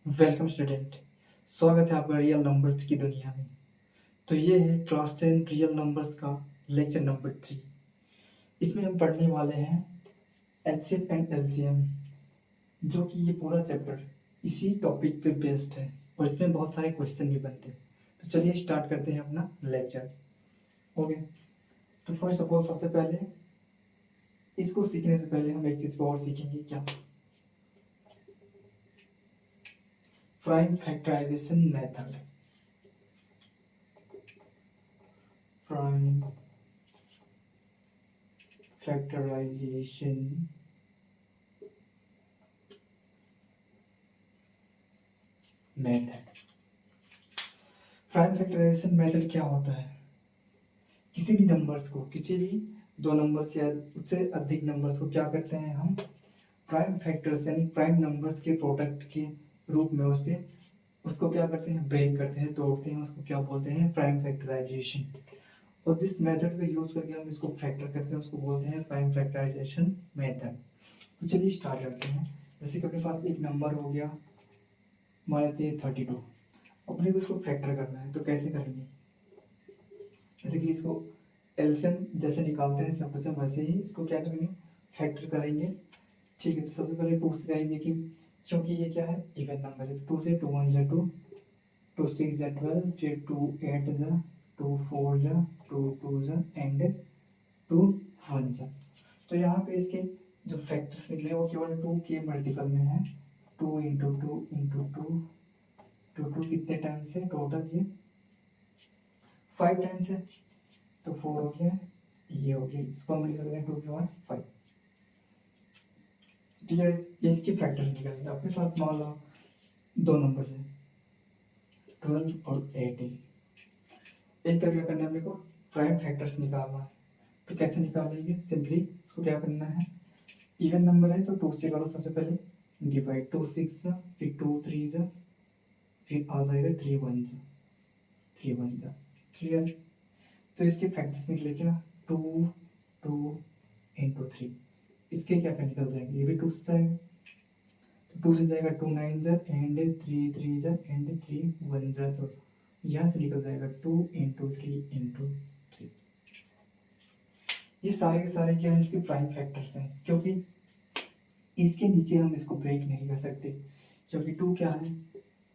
Welcome student. स्वागत है आपका रियल नंबर्स की दुनिया में। तो ये है क्लास 10 रियल नंबर्स का लेक्चर नंबर 3। इसमें हम पढ़ने वाले हैं एचसीएफ एंड एलसीएम, जो कि ये पूरा चैप्टर इसी टॉपिक पे बेस्ड है और इसमें बहुत सारे क्वेश्चन भी बनते हैं। तो चलिए स्टार्ट करते हैं अपना लेक्चर। ओके, तो फर्स्ट ऑफ ऑल सबसे पहले इसको सीखने से पहले हम एक चीज़ को और सीखेंगे। क्या? Prime factorisation method. Prime factorisation method. Prime factorisation method क्या होता है? किसी भी नंबर्स को, किसी भी दो नंबर्स या उससे अधिक नंबर्स को क्या करते हैं हम? प्राइम फैक्टर्स यानी प्राइम नंबर्स के प्रोडक्ट के रूप में उसको क्या करते हैं? ब्रेक करते हैं, तोड़ते हैं। उसको क्या बोलते हैं? Prime factorisation. और जिस मेथड का यूज करके हम इसको फैक्टर करते हैं उसको बोलते हैं प्राइम फैक्टराइजेशन मेथड। तो चलिए स्टार्ट करते हैं। जैसे कि अपने पास एक नंबर हो गया, मान लेते हैं 32। अपने को इसको फैक्टर करना है, तो कैसे करेंगे? जैसे कि इसको एलसीएम जैसे निकालते हैं सब से वैसे ही इसको क्या करेंगे? फैक्टर करेंगे। ठीक है, तो सबसे पहले टू से करेंगे कि क्योंकि ये क्या है? इवन नंबर है। टू से 2 1 जा 2, 2 6 जा 12, फिर 2 8 जा, 2 4 जा, 2 2 जा एंड 2 1 जा। तो यहाँ पे इसके जो फैक्टर्स निकले वो केवल 2 के मल्टीपल में है। 2 into two into two, two कितने टाइम्स है टोटल? ये 5 टाइम्स है। तो 4 हो गया, ये हो गया। इसको हम लिख सकते हैं 2 के 1 5। क्लियर? ये इसके फैक्टर्स निकलेंगे। अपने पास मान लो दो नंबर है 12 और 18। इनका क्या करना है? मेरे को प्राइम फैक्टर्स निकालना है। तो कैसे निकालेंगे? सिंपली इसको क्या करना है? इवन नंबर है तो 2 से करो सबसे पहले डिवाइड। 2 6 जा, फिर 2 3 जा, फिर आ जाएगा 3 1 जा, 3 1 जा। क्लियर? तो इसके फैक्टर्स निकले क्या? 2 2 इंटू 3। इसके क्या निकल जाएंगे? ये भी 2 से जाएगा, तो 2 से जाएगा 2 9 जा एंड 3 3 जा एंड 3 1 जा। तो यहाँ से निकल जाएगा 2 इंटू 3 इंटू 3। ये सारे के सारे क्या है? इसके प्राइम फैक्टर्स हैं, क्योंकि इसके नीचे हम इसको ब्रेक नहीं कर सकते। क्योंकि 2 क्या है?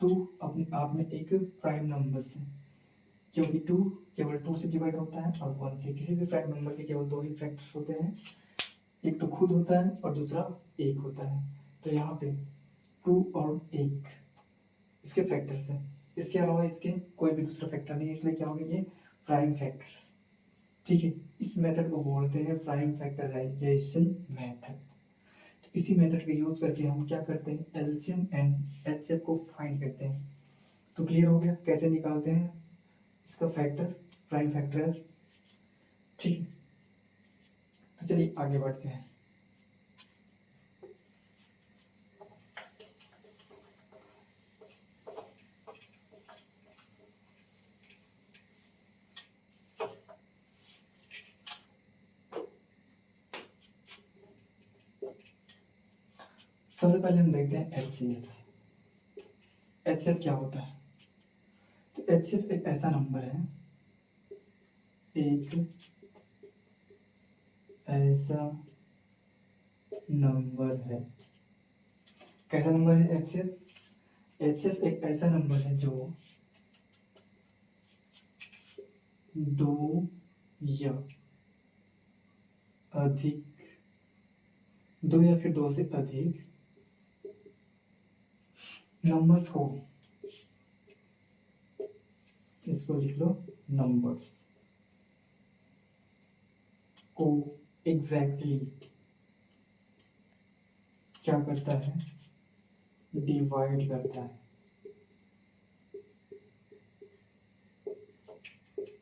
2 अपने आप में एक प्राइम नंबर है, क्योंकि 2 केवल 2 से डिवाइड होता है और 1 से। किसी भी प्राइम नंबर के केवल दो ही फैक्टर्स होते हैं, एक तो खुद होता है और दूसरा एक होता है। तो यहाँ पे 2 और 1 इसके फैक्टर्स हैं। इसके अलावा इसके कोई भी दूसरा फैक्टर नहीं है, इसलिए क्या होगा? ये प्राइम फैक्टर्स। ठीक है, इस मेथड को बोलते हैं प्राइम फैक्टराइजेशन मेथड। तो इसी मेथड का यूज करके हम क्या करते हैं? एलसीएम एंड एचसीएफ को फाइंड करते हैं। तो क्लियर हो गया कैसे निकालते हैं इसका फैक्टर, प्राइम फैक्टर? ठीक है, तो चलिए आगे बढ़ते हैं। सबसे पहले हम देखते हैं एचसीएफ। एचसीएफ क्या होता है? तो एचसीएफ एक ऐसा नंबर है, एक ऐसा नंबर है। कैसा नंबर है एचसीएफ? एचसीएफ एक ऐसा नंबर है जो दो या अधिक, दो या फिर दो से अधिक नंबर्स को, इसको लिख लो नंबर्स को एग्जैक्टली क्या करता है? डिवाइड करता है।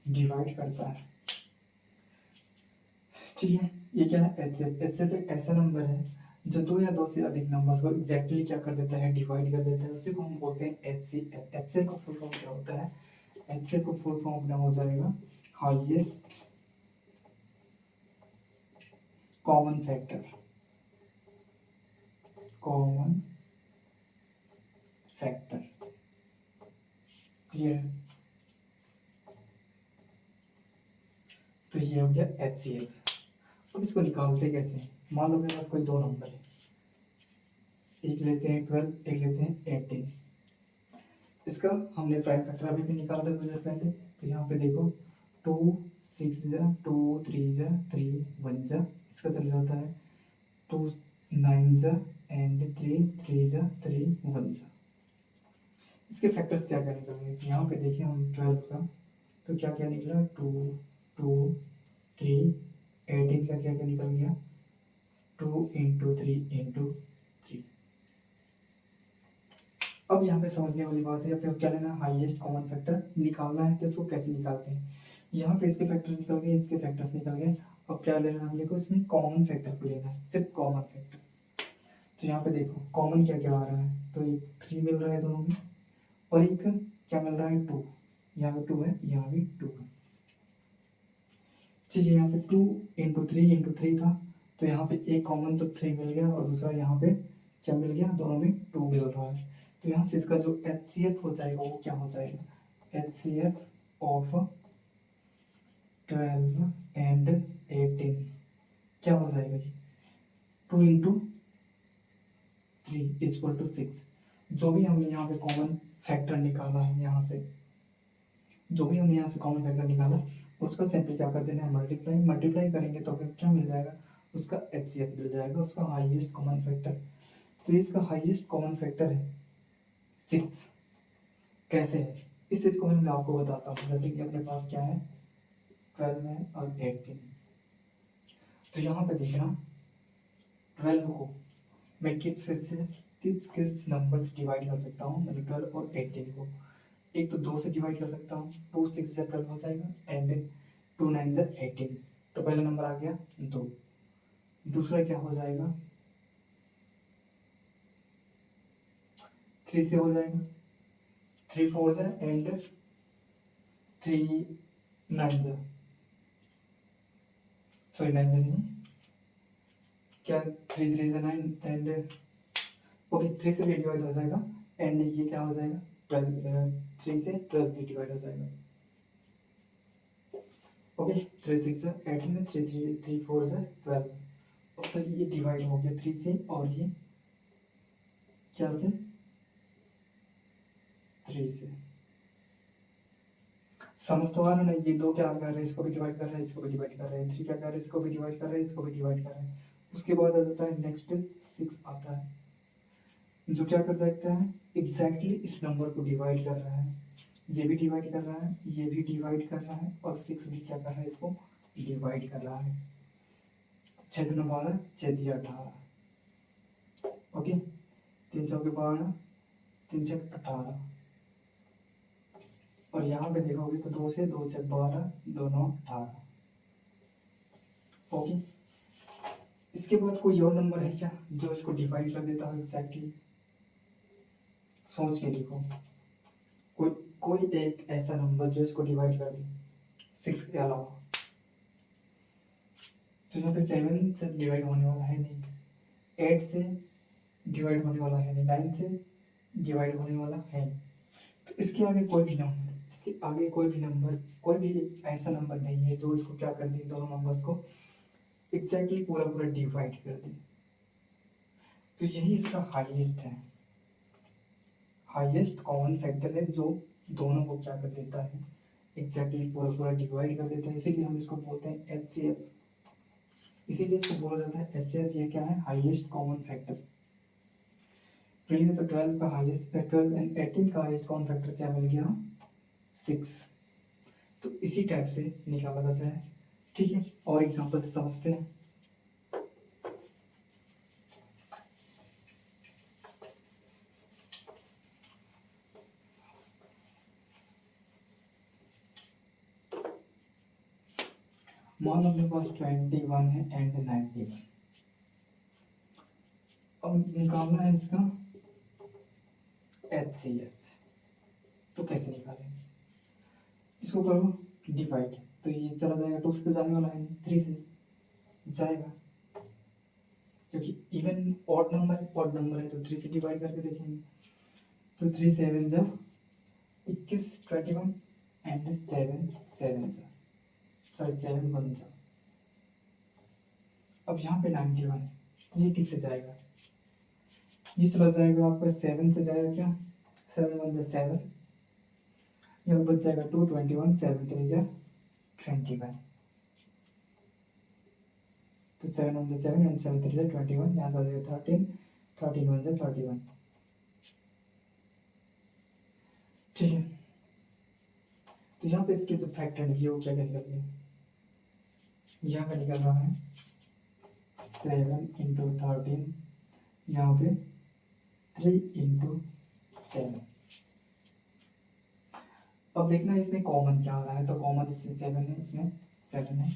डिवाइड करता है, ठीक है। ये क्या है? एचसीएफ। एचसीएफ एक ऐसा नंबर है जो दो या दो से अधिक नंबर्स को एग्जैक्टली क्या कर देता है? डिवाइड कर देता है। उसी को हम बोलते हैं एचसीएफ। एचसीएफ का फुल फॉर्म क्या होता है? एचसीएफ का फुल फॉर्म अपना हो जाएगा highest common factor. Common factor. Clear है? तो ये हो गया HCF। अब इसको निकालते कैसे हैं? मान लो मेरे पास कोई दो नंबर है, एक लेते हैं 12, एक लेते हैं 18। इसका हमने प्राइम फैक्टर अभी भी निकाला था कुछ देर पहले। तो यहाँ पे देखो 2 6 जा 2 3 जा 3 1 जा, इसका चल जाता है 2 9 जा एंड 3 3 जा 3 1 जा। इसके फैक्टर्स क्या क्या निकलेंगे? तो यहाँ पे देखिए हम 12 का तो क्या क्या निकला, 2 2 3, 18 का क्या क्या निकल गया, 2 इंटू 3 इंटू 3। अब यहाँ पे समझने वाली बात है, अपने क्या लेना, हाईएस्ट कॉमन फैक्टर निकालना है। तो इसको कैसे निकालते हैं? यहाँ पे इसके फैक्टर्स निकल गए, इसके फैक्टर्स निकल गए। अब क्या लेना है हमने को, इसमें कॉमन फैक्टर को लेना है, सिर्फ कॉमन फैक्टर। तो यहाँ पे देखो कॉमन क्या क्या आ रहा है, तो एक 3 मिल रहा है दोनों में, और एक क्या मिल रहा है, 2। यहाँ पे 2 है, यहाँ भी 2 है। ठीक है, यहाँ पे 2 इंटू 3 था, तो यहाँ पे एक कॉमन तो 3 मिल गया, और दूसरा यहाँ पे क्या मिल गया, दोनों में 2 मिल रहा है। तो यहाँ से इसका जो HCF हो जाएगा वो क्या हो जाएगा, HCF ऑफ 12 एंड 18 क्या हो जाएगा जी, 2 इंटू 3 इक्वल टू 6। जो भी हमने यहाँ पे कॉमन फैक्टर निकाला है, यहाँ से जो भी हमने यहाँ से कॉमन फैक्टर निकाला उसका सिंपली क्या कर देना है, मल्टीप्लाई करेंगे तो फिर क्या मिल जाएगा, उसका HCF मिल जाएगा, उसका हाईएस्ट कॉमन फैक्टर। तो इसका हाईएस्ट कॉमन फैक्टर है 6। कैसे है इस चीज को मैं आपको बताता हूँ। जैसे कि अपने पास क्या है, 12 है और 18। तो यहाँ पे देखना 12 को मैं किस नंबर से डिवाइड कर सकता हूँ, मतलब 12 और 18 को। एक तो 2 से डिवाइड कर सकता हूँ, 2 6 से 12 हो जाएगा, एंड 2 9 से 18। तो पहला नंबर आ गया 2। दूसरा क्या हो जाएगा, 3 से हो जाएगा, 3 4 जा एंड 3 9 जा, सॉरी 9 जा नहीं, क्या 3 3 जा 9 एंड ओके 3 से भी डिवाइड हो जाएगा, एंड ये क्या हो जाएगा 12, 3 से 12 भी डिवाइड हो जाएगा। ओके 3 6 जा 18, 3 3 3 4 जा 12। अब तो ये डिवाइड हो गया 3 से, और ये क्या से 3 से। समझ तो आ रहा है? ये 2 क्या कर रहे हैं, इसको भी डिवाइड कर रहे हैं, इसको भी डिवाइड कर रहे हैं, 3 क्या कर रहे हैं, इसको भी डिवाइड कर रहे हैं, इसको भी डिवाइड कर रहे हैं। उसके बाद आ जाता है नेक्स्ट 6 आता है, जो क्या कर सकता है, एग्जैक्टली इस नंबर को डिवाइड कर रहा है, ये भी डिवाइड कर रहा है, ये भी डिवाइड कर रहा है, और 6 भी क्या कर रहा है, इसको डिवाइड कर रहा है। 6 दूनी 12, 6 तिया 18। ओके 3 चौके 12, 3 छक 18। और यहाँ पे देखोगे तो 2 से 2 छक 12, 2 9 18। ओके इसके बाद कोई और नंबर है क्या जो इसको डिवाइड कर देता है एग्जैक्टली? सोच के देखो, कोई कोई एक ऐसा नंबर जो इसको डिवाइड कर दे 6 के अलावा। तो यहाँ पे 7 से डिवाइड होने वाला है नहीं, 8 से डिवाइड होने वाला है नहीं, 9 से डिवाइड होने वाला है नहीं। तो इसके आगे कोई भी नंबर, इसके आगे कोई भी नंबर, कोई भी ऐसा नंबर नहीं है जो इसको क्या कर दे, दोनों नंबर्स को एग्जैक्टली पूरा पूरा डिवाइड कर दे। तो यही इसका हाईएस्ट है, हाईएस्ट कॉमन फैक्टर है जो दोनों को क्या कर देता है, एग्जैक्टली पूरा पूरा डिवाइड कर देता है। इसीलिए हम इसको बोलते हैं HCF, इसीलिए इसको बोला जाता है HCF। ये क्या है, हाईएस्ट कॉमन फैक्टर। तो 12 का हाईएस्ट, 12 एंड 18 का हाईएस्ट कॉमन फैक्टर क्या मिल गया, 6। तो इसी टाइप से निकाला जाता है। ठीक है, और एग्जांपल से समझते हैं। मान लो अपने पास 21 है एंड 91। अब निकालना है इसका HCF। तो कैसे निकालेंगे, इसको करो डिवाइड, तो ये चला जाएगा, 2 से तो जाने वाला है, 3 से जाएगा, क्योंकि इवन ऑड नंबर है तो 3 से डिवाइड करके देखेंगे। तो 3 7 जा 21 21 एंड 7 7 जा सॉरी 7 1 जा। अब यहाँ पे 91 है तो ये किससे जाएगा, ये चला जाएगा आपका 7 से जाएगा क्या, 7 1 जा 7, यहाँ बच जाएगा 2 21 7 3 जा 21, तो 7 1 जा 7 एंड 7 3 जा 21, यहाँ से आ जाएगा 13 13 1 जा 31। ठीक है, तो यहाँ पे इसके जो फैक्टर निकले वो क्या क्या निकल गए, यहाँ का निकल रहा है 7 इंटू 13, यहाँ पे 3 इंटू 7। अब देखना इसमें कॉमन क्या आ रहा है, तो कॉमन इसमें 7 है, इसमें 7 है,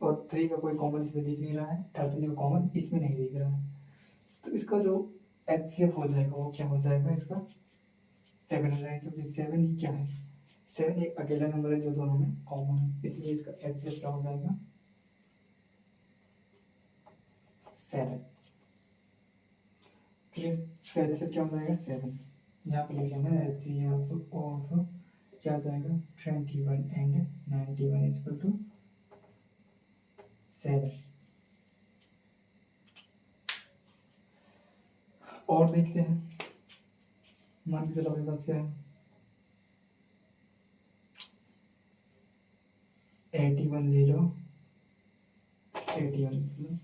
और 3 का कोई कॉमन इसमें दिख नहीं रहा है, 13 का कॉमन इसमें नहीं दिख रहा है, तो इसका जो HCF हो जाएगा वो क्या हो जाएगा, इसका 7 हो जाएगा, क्योंकि 7 ही क्या है, 7 एक अकेला नंबर है जो दोनों में कॉमन है, इसलिए इसका HCF क्या हो जाएगा 7। क्लियर, इसका HCF क्या हो जाएगा 7, यहाँ पे लिख लेना HCF ऑफ क्या हो जाएगा 21 एंड 91 इक्वल टू 7। और देखते हैं, मान के चलो मेरे पास क्या है 81 ले लो, 81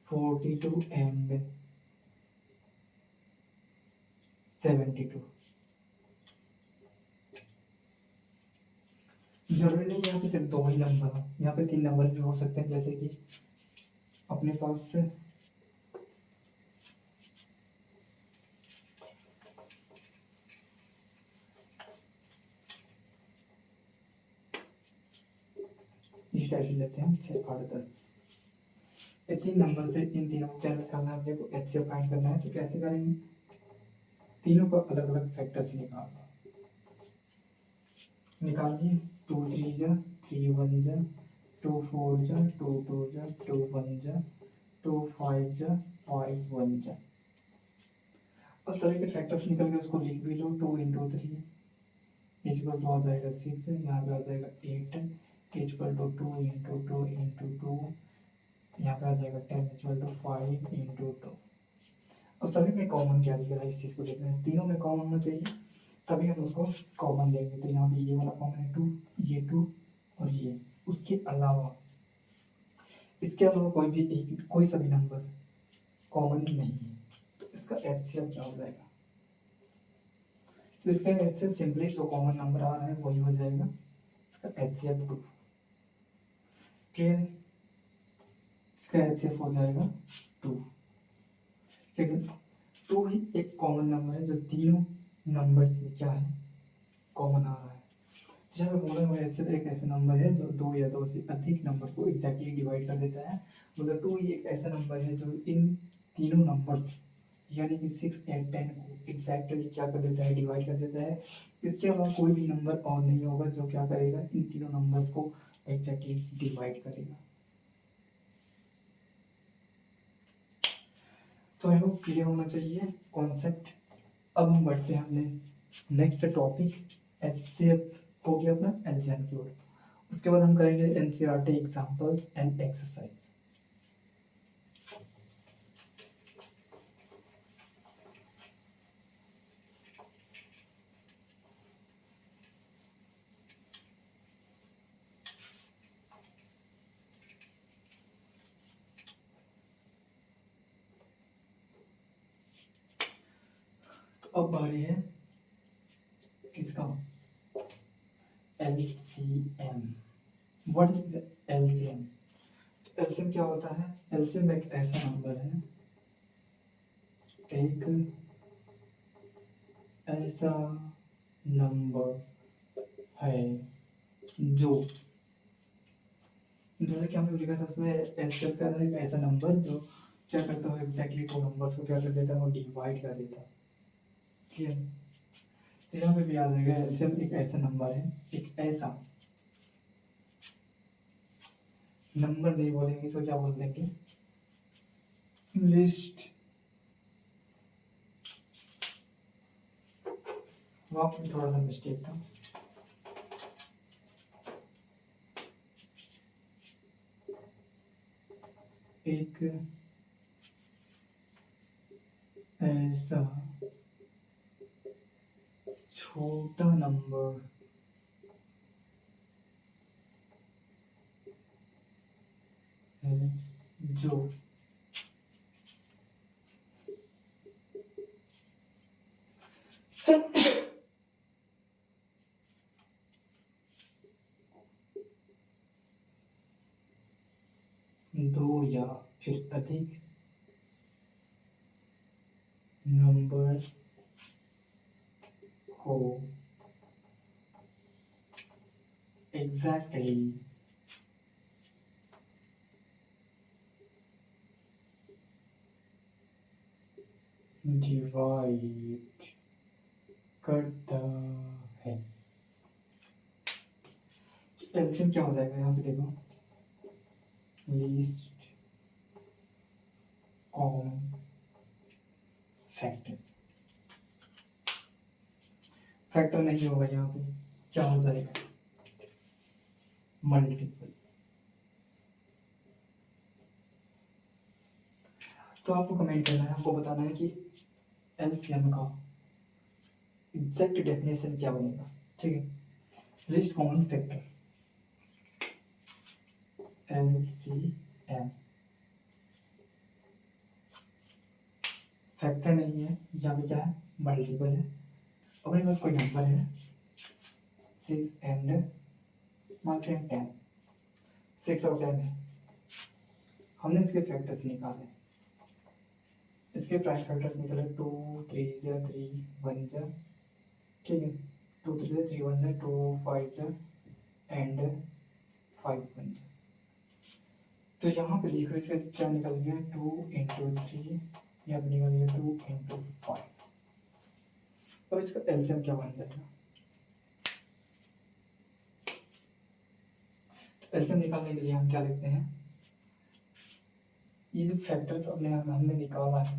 42 एंड 72। जरूरी नहीं यहाँ पे सिर्फ 2 ही नंबर हो, यहाँ पे 3 नंबर्स भी हो सकते हैं, जैसे कि अपने पास इस टाइप से लेते हैं 6 8 10, ये 3 नंबर से इन तीनों को क्या निकालना है, अपने को HCF फाइंड करना है, तो कैसे करेंगे, तीनों को अलग अलग फैक्टर से निकालना, निकाल लिए 2 3 जा 3 1 जा 2 4 जा 2 2 जा 2 1 जा 2 5 जा 5 1 जा। अब सभी के फैक्टर्स निकल के उसको लिख भी लो, 2 इंटू 3 इक्वल टू आ जाएगा 6, यहाँ पे आ जाएगा 8 इक्वल टू 2 इंटू 2 इंटू 2, यहाँ पे आ जाएगा 10 इक्वल टू 5 इंटू 2। अब सभी में कॉमन क्या दिख रहा है, इस चीज़ को देखना है, तीनों में कॉमन होना चाहिए तभी हम उसको कॉमन लेंगे, तो यहाँ पे ये वाला कॉमन है 2, ये 2 और ये, उसके अलावा इसके अलावा कोई सा भी नंबर कॉमन नहीं है, तो इसका HCF क्या हो जाएगा, तो इसका HCF सिंपली जो कॉमन नंबर आ रहा है वही हो जाएगा, इसका HCF 2। क्लियर है, इसका HCF हो जाएगा 2, ठीक है, 2 ही एक कॉमन नंबर है जो तीनों नंबर्स में क्या है कॉमन आ रहा है। जब मैं बोला हुआ HCF एक ऐसा नंबर है जो 2 या 2 से अधिक नंबर को एग्जैक्टली डिवाइड कर देता है, मतलब 2 ही एक ऐसा नंबर है जो इन तीनों नंबर्स यानी कि 6 8 10 को एग्जैक्टली क्या कर देता है, डिवाइड कर देता है। इसके अलावा कोई भी नंबर और नहीं होगा जो क्या करेगा, इन तीनों नंबर्स को एग्जैक्टली डिवाइड करेगा। तो आई होप क्लियर होना चाहिए कॉन्सेप्ट। अब हम बढ़ते हैं अपने नेक्स्ट टॉपिक, HCF हो गया अपना LCM की ओर, उसके बाद हम करेंगे NCERT एग्जांपल्स एंड एक्सरसाइज। अब बारी है किसका, LCM। What is LCM? LCM क्या होता है, LCM एक ऐसा नंबर है, एक ऐसा नंबर है जो, जैसे कि हमने लिखा था उसमें LCM का एक ऐसा नंबर जो क्या करता है, एग्जैक्टली 2 नंबर्स को क्या कर देता है, वो डिवाइड कर देता है। क्लियर, तो यहाँ पे भी आ जाएगा LCM एक ऐसा नंबर है, एक ऐसा नंबर नहीं बोलेंगे, इसको क्या बोल देंगे, लिस्ट वहाँ पे थोड़ा सा मिस्टेक था। एक ऐसा छोटा नंबर है जो 2 या फिर अधिक नंबर्स को एग्जैक्टली डिवाइड करता है। एलसीएम क्या हो जाएगा यहाँ पे देखो, लीस्ट कॉमन फैक्टर। फैक्टर नहीं होगा यहाँ पे, क्या हो जाएगा, मल्टीपल। तो आपको कमेंट करना है, आपको बताना है कि एलसीएम का एग्जैक्ट डेफिनेशन क्या बनेगा, ठीक है। List common factor LCM, factor नहीं है यहाँ पे, क्या है, मल्टीपल है। अपने पास कोई नंबर है 6 एंड मानते हैं 10, 6 और 10 है, हमने इसके फैक्टर्स निकाले, इसके प्राइम फैक्टर्स निकले 2 3 जा 3 1 जा, ठीक है, 2 3 जा 3 1 जा 2 5 जा एंड 5 1 जा। तो यहाँ पे देखो इसका क्या निकल गया, 2 इंटू 3, यहाँ पे निकल गया 2 इंटू 5। और इसका एलसीएम क्या बन जाएगा, तो एलसीएम निकालने के लिए हम क्या लिखते हैं, ये जो फैक्टर्स अपने हमने निकाला है,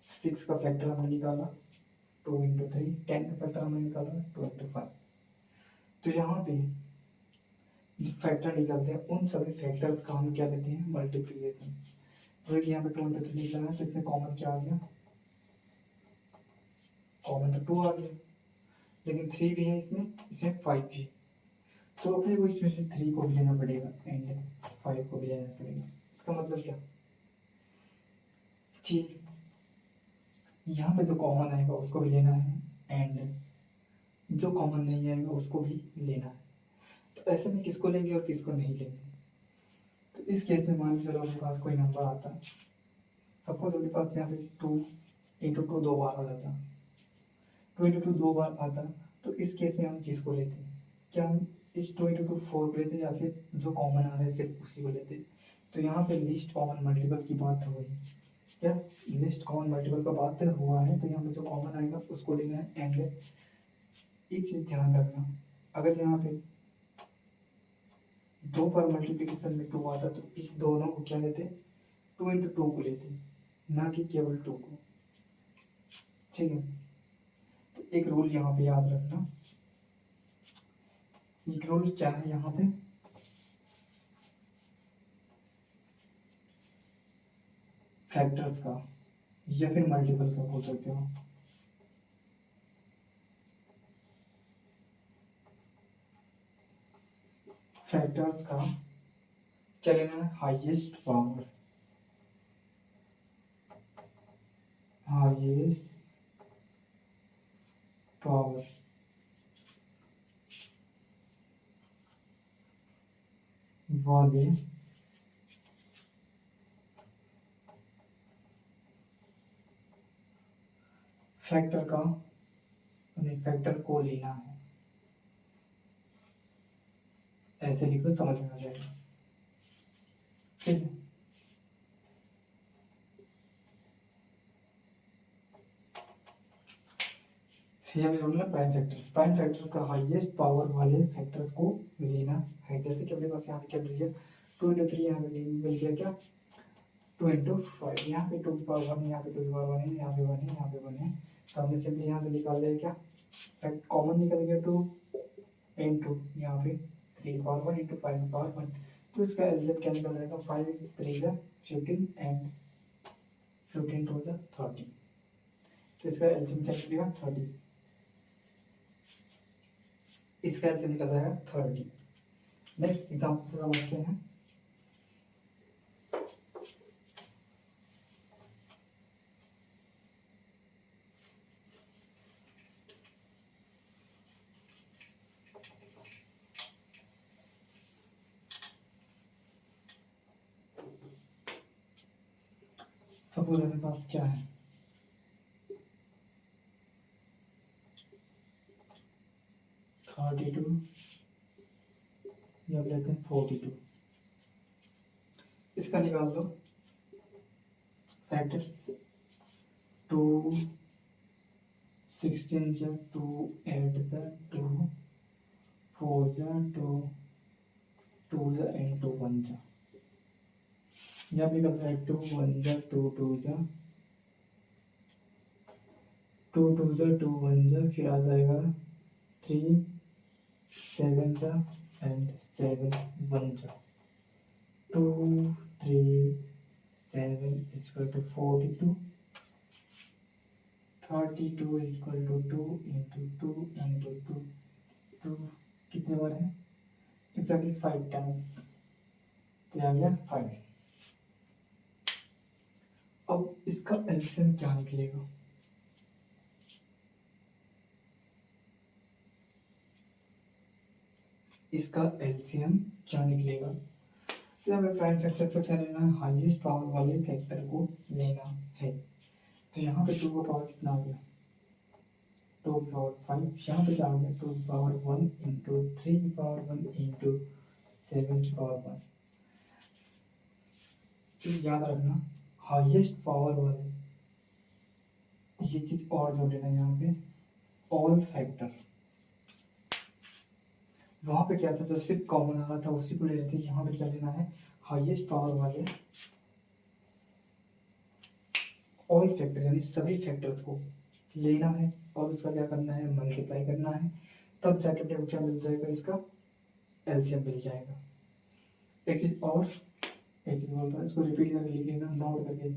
6 का फैक्टर हमने निकाला 2 इंटू 3, 10 का फैक्टर हमने निकाला 2 इंटू 5। तो यहाँ पे जो फैक्टर निकलते हैं उन सभी फैक्टर्स का हम क्या लेते हैं, मल्टीप्लिकेशन। तो यहाँ पे 2 इंटू 3 निकला है, तो इसमें कॉमन क्या आ गया, कॉमन तो 2 आ गया, लेकिन 3 भी है इसमें, इसमें 5 भी। तो अपने को इसमें से 3 को भी लेना पड़ेगा एंड 5 को भी लेना पड़ेगा। इसका मतलब क्या कि यहाँ पे जो कॉमन आएगा उसको भी लेना है एंड जो कॉमन नहीं आएगा उसको भी लेना है। तो ऐसे में किसको लेंगे और किसको नहीं लेंगे, तो इस केस में मान लीजिए चलो अपने पास कोई नंबर आता, सपोज अपने पास यहाँ पे 2 इंटू 2 2 बार आ जाता, 2 इंटू 2 2 बार आता, तो इस केस में हम किसको लेते हैं, क्या हम इस 2 इंटू 2 4 को लेते या फिर जो कॉमन आ रहा है सिर्फ उसी को लेते। तो यहाँ पे लिस्ट कॉमन मल्टीपल की बात हो रही, क्या लिस्ट कॉमन मल्टीपल का बात हुआ है, तो यहाँ पे जो कॉमन आएगा उसको लेना है। एंड एक चीज ध्यान रखना, अगर यहाँ पे 2 पर मल्टीप्लिकेशन में 2 आता तो इस दोनों को क्या लेते, 2 इंटू 2 को लेते, ना कि केवल 2 को, ठीक है। तो एक रूल यहाँ पे याद रखना, एक रूल क्या है यहाँ पे, फैक्टर्स का या फिर मल्टीपल का बोल सकते हो, फैक्टर्स का क्या लेना है, हाईएस्ट पावर, हाईएस्ट पावर वाले फैक्टर का, फैक्टर को लेना है, ऐसे लिखो समझ में आ जाएगा, ठीक है। फिर हमें जोड़ना प्राइम फैक्टर्स, प्राइम फैक्टर्स का हाईएस्ट पावर वाले फैक्टर्स को लेना है। जैसे कि अपने पास यहाँ पे क्या मिल गया, 2 इंटू 3 यहाँ पे मिल गया क्या, 2 इंटू 5, यहाँ पे 2 की पावर 1, यहाँ पे 2 की पावर 1 है, यहाँ पे 1 है, यहाँ पे 1 है, तो हमने सिंपली यहाँ से निकाल लिया क्या, फैक्ट कॉमन निकल गया 2 इंटू यहाँ पे 3 पावर 1 इंटू 5 पावर 1, तो इसका एलसीएम क्या निकल जाएगा, 5 3 जा 15 एंड 15 2 जा 30, तो इसका एलसीएम क्या निकलेगा 30, इसका एलसीएम निकल जाएगा 30। नेक्स्ट एग्जांपल से समझते हैं। सपोज हमारे पास क्या है, थर्टी टू या लेते हैं 42, इसका निकाल दो फैक्टर्स, 2 16 जा 2 8 जा 2 4 जा 2 2 जा एंड 2 1 जा, यहाँ पे निकल जाए 2 1 जा 2 2 जा 2 2 जा 2 1 जा, फिर आ जाएगा 3 7 जा एंड 7 1 जा, 2 3 7 is equal to 42, 32 is equal to 2 into 2 into 2, 2 कितने बार है, एक्जैक्टली 5 टाइम्स, तो आ गया 5। अब इसका एलसीएम क्या निकलेगा, इसका एलसीएम क्या निकलेगा, तो हमें प्राइम फैक्टर से क्या लेना है, हाईएस्ट पावर वाले फैक्टर को लेना है। तो यहाँ पे 2 का पावर कितना आ गया, 2 की पावर 5, यहाँ पे क्या आ गया 2 की पावर 1 इंटू 3 की पावर 1 इंटू 7 की पावर 1। तो याद रखना हाईएस्ट पावर वाले, ये चीज और जोड़ लेना यहाँ पे, ऑल फैक्टर, वहां पे क्या था जो सिर्फ कॉमन आ रहा था उसी को ले लेते हैं, यहाँ पे क्या लेना है, हाईएस्ट पावर वाले ऑल फैक्टर यानी सभी फैक्टर्स को लेना है और उसका क्या करना है, मल्टीप्लाई करना है, तब जाके अपने को क्या मिल जाएगा, इसका एलसीएम मिल जाएगा। एक चीज और, एक चीज बोलता है, इसको रिपीट करके लिख लेना, नोट करके,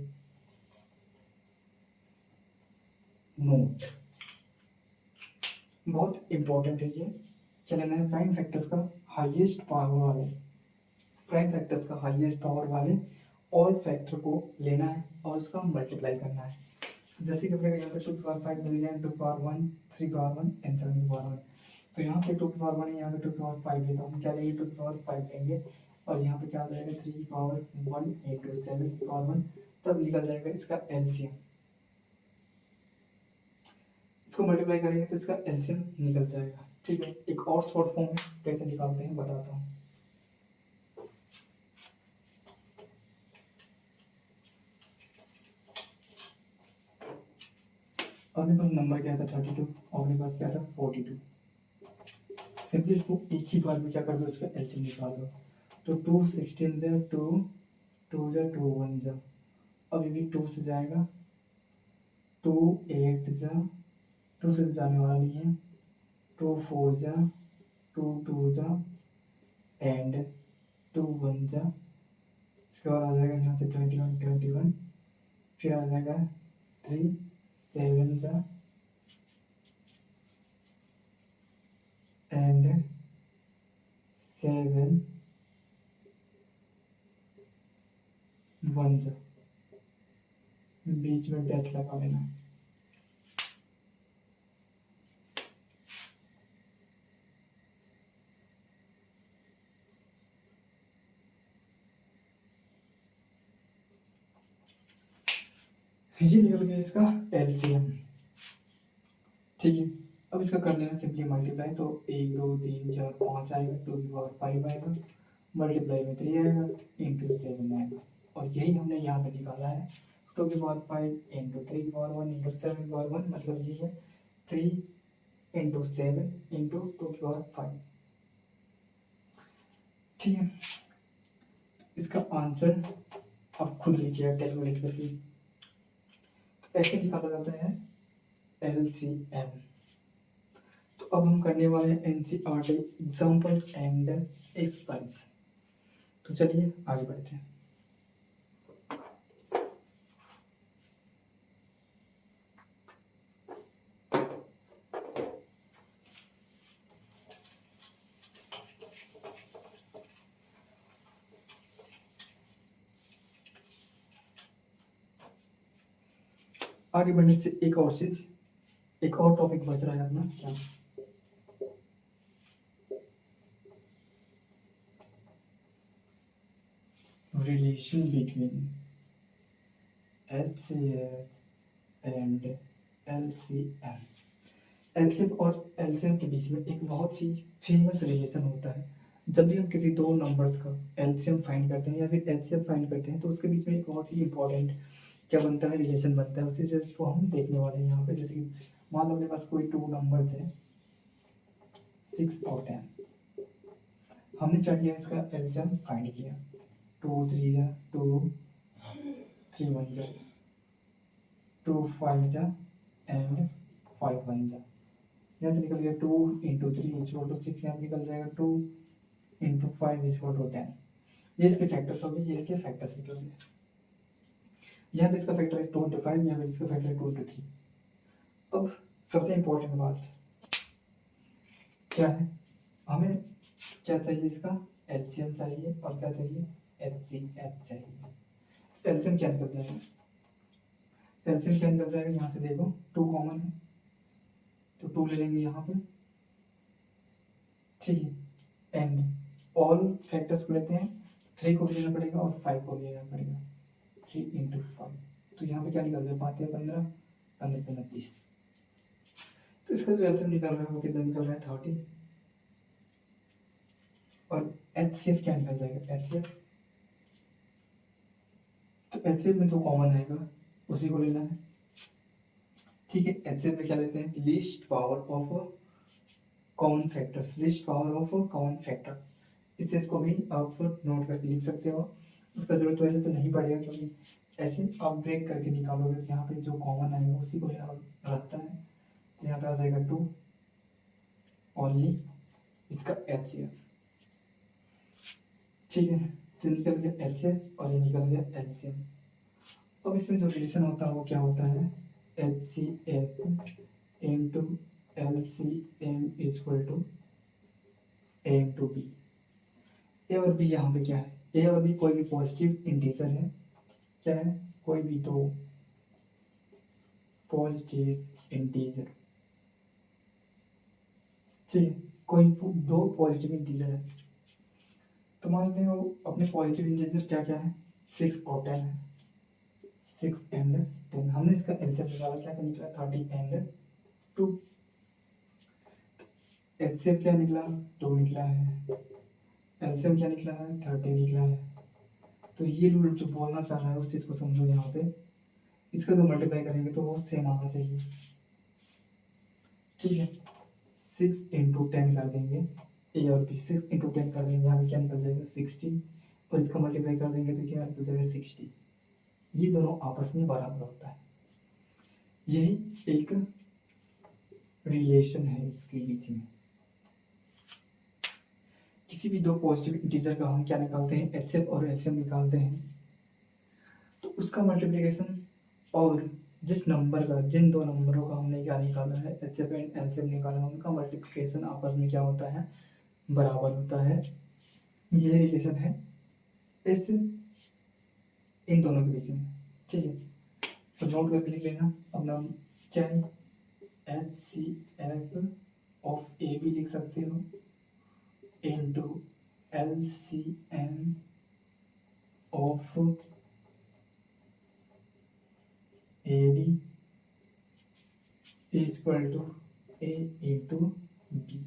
नोट बहुत इंपॉर्टेंट है ये, क्या लेना है, प्राइम फैक्टर्स का हाईएस्ट पावर वाले, प्राइम फैक्टर्स का हाईएस्ट पावर वाले ऑल फैक्टर को लेना है और उसका मल्टीप्लाई करना है। जैसे कि अपने यहाँ पे 2 की पावर 5 मिल गया, 2 की पावर 1 3 की पावर 1 एंड 7 की पावर 1, तो यहाँ पे 2 की पावर 1 है, यहाँ पे 2 की पावर 5 है, तो हम क्या लेंगे 2 की पावर 5 लेंगे और यहाँ पे क्या आ जाएगा 3 की पावर 1 इंटू 7 की पावर 1, तब निकल जाएगा इसका एलसीएम। इसको मल्टीप्लाई करेंगे तो इसका एलसीएम निकल जाएगा। ठीक है, एक और शॉर्ट फॉर्म है, कैसे निकालते हैं बताता हूँ। अपने पास नंबर क्या था 32 और अपने पास क्या था 42, सिंपली इसको एक ही बार में क्या कर दो, इसका एलसीएम निकाल दो, तो 2 16 जा 2 2 जा 2 1 जा, अब ये भी 2 से जाएगा, 2 8 जा 2 से जाने वाला नहीं है, 2 4 जा 2 2 जा एंड 2 1 जा, इसके बाद आ जाएगा यहाँ से 21 21, फिर आ जाएगा 3 7 जा एंड 7 1 जा, बीच में डैश लगा लेना है। ये निकल गया इसका एलसीएम। ठीक है, अब इसका कर लेना सिंपली मल्टीप्लाई, तो 1 2 3 4 5 आएगा, 2 की पावर 5 आएगा, मल्टीप्लाई में 3 आएगा इंटू 7 आएगा, और यही हमने यहाँ पे निकाला है, 2 की पावर 5 इंटू 3 की पावर 1 इंटू 7 की पावर 1, मतलब ये है 3 इंटू 7 इंटू 2 की पावर 5। ठीक है, इसका आंसर आप खुद लिखिएगा कैलकुलेट करके, ऐसे निकाला जाता है LCM। तो अब हम करने वाले हैं NCERT एग्जाम्पल्स एंड एक्सरसाइज। तो चलिए आगे बढ़ते हैं। आगे बढ़ने से एक और चीज, एक और टॉपिक बच रहा है अपना, क्या relation between HCF and LCM। LCM और एलसीएम के बीच में एक बहुत ही फेमस रिलेशन होता है। जब भी हम किसी दो नंबर्स का एलसीएम फाइंड करते हैं या फिर एलसीएम फाइंड करते हैं तो उसके बीच में एक बहुत ही इंपॉर्टेंट क्या बनता है, रिलेशन बनता है। उसी चीज को हम देखने वाले हैं यहाँ पे। जैसे कि मान लो मेरे पास कोई टू नंबर्स है 6 और 10। हमने क्या किया, इसका एलसीएम फाइंड किया। 2 3 जा 2, 3 1 जा 2 5 जा एंड 5 1 जा। यहाँ से निकल गया 2 इंटू 3 इक्वल टू 6। यहाँ निकल जाएगा 2 इंटू 5 इक्वल टू 10। ये इसके फैक्टर्स हो गए, ये इसके फैक्टर्स निकल गए। यहाँ पे इसका फैक्टर है 2 इंटू 5, यहाँ पे इसका फैक्टर है 2 इंटू 3। अब सबसे इंपॉर्टेंट बात क्या है, हमें क्या चाहिए, इसका एलसीएम चाहिए और क्या चाहिए, एचसीएफ चाहिए। एलसीएम क्या निकल जाएगा, एलसीएम क्या निकल जाएगा, यहाँ से देखो 2 कॉमन है तो 2 ले लेंगे यहाँ पे, ठीक है। एंड ऑल फैक्टर्स को लेते हैं, 3 को भी लेना पड़ेगा और 5 को भी लेना पड़ेगा। 3 इंटू 5 तो यहाँ पे क्या निकल जाए, 5 या 15, 15 15 30। तो इसका जो एलसीएम निकल रहा है वो कितना निकल रहा है, 30। और एचसीएफ क्या निकल जाएगा, एचसीएफ तो एचसीएफ में जो कॉमन आएगा उसी को लेना है, ठीक है। एचसीएफ में क्या लेते हैं, least power of common factors, least power of common factor. इस चीज को भी आप नोट करके लिख सकते हो। उसका जरूरत वैसे तो नहीं पड़ेगा क्योंकि ऐसे आप ब्रेक करके निकालोगे तो यहाँ पे जो कॉमन आएगा उसी को लेना रहता है। तो यहाँ पे आ जाएगा 2 ओनली, इसका एचसीएफ, ठीक है। तो निकल गया एचसीएफ और ये निकल गया एलसीएम। अब इसमें जो रिलेशन होता है वो क्या होता है, HCF into LCM equal to A into B। A और बी यहाँ पे क्या है, ए और बी कोई भी पॉजिटिव इंटीजर है, क्या है, कोई भी दो पॉजिटिव इंटीजर, ठीक है। कोई दो पॉजिटिव इंटीजर है तो मान लेते हैं वो अपने पॉजिटिव इंटीजर क्या क्या है, 6 और 10 है। 6 एंड 10 हमने इसका एलसीएम निकाला, क्या निकला, 30 एंड 2। एचसीएफ क्या निकला, 2 निकला है। एलसीएम क्या निकला है, 30 निकला है। तो ये रूल जो बोलना चाह रहा है उस चीज को समझो। यहाँ पे इसका जो मल्टीप्लाई करेंगे तो वो सेम आना चाहिए, ठीक है। 6 इंटू 10 कर देंगे, ए और बी 6 इंटू 10 कर देंगे, यहाँ पे क्या निकल जाएगा, 60। और इसका मल्टीप्लाई कर देंगे तो क्या निकल जाएगा, 60। ये दोनों आपस में बराबर होता है। यही एक रिलेशन है इसके बीच में। किसी भी दो पॉजिटिव इंटीजर का हम क्या निकालते हैं, एचसीएफ और एलसीएम निकालते हैं तो उसका मल्टीप्लिकेशन और जिस नंबर का, जिन दो नंबरों का हमने क्या निकाला है, एचसीएफ एंड एलसीएम निकाला है, उनका मल्टीप्लिकेशन आपस में क्या होता है, बराबर होता है। ये रिलेशन है इस इन दोनों के बीच में, ठीक है। तो नोट करके लिख लेना अपना, क्या है, HCF ऑफ ए भी लिख सकते हो into LCM of A B equal to A into B.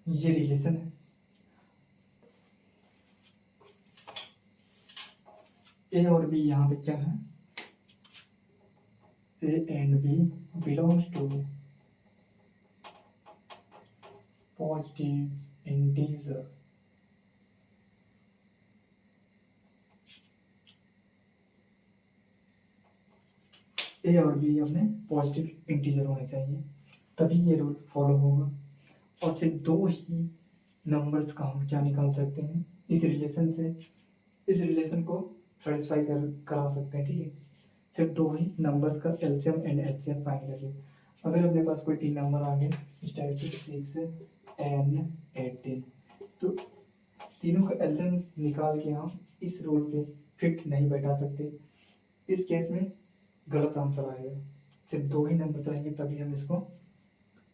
ये रिलेशन है। ए और बी यहाँ पे क्या है, A and B belongs to positive integer. A और बी अपने पॉजिटिव इंटीजर होने चाहिए, तभी ये रूल फॉलो होगा। और सिर्फ दो ही नंबर्स का हम क्या निकाल सकते हैं इस रिलेशन से, इस रिलेशन को सेटिस्फाई करा सकते हैं, ठीक है। सिर्फ दो ही नंबर्स का एलसीएम एंड एचसीएफ फाइंड करिए। अगर अपने पास कोई 3 नंबर आ गए, स्टैटिस्टिक्स 6 एंड 18, तो तीनों का एलसीएम निकाल के हम इस रूल पे फिट नहीं बैठा सकते। इस केस में गलत आंसर आएगा। सिर्फ दो ही नंबर रहेंगे तभी हम इसको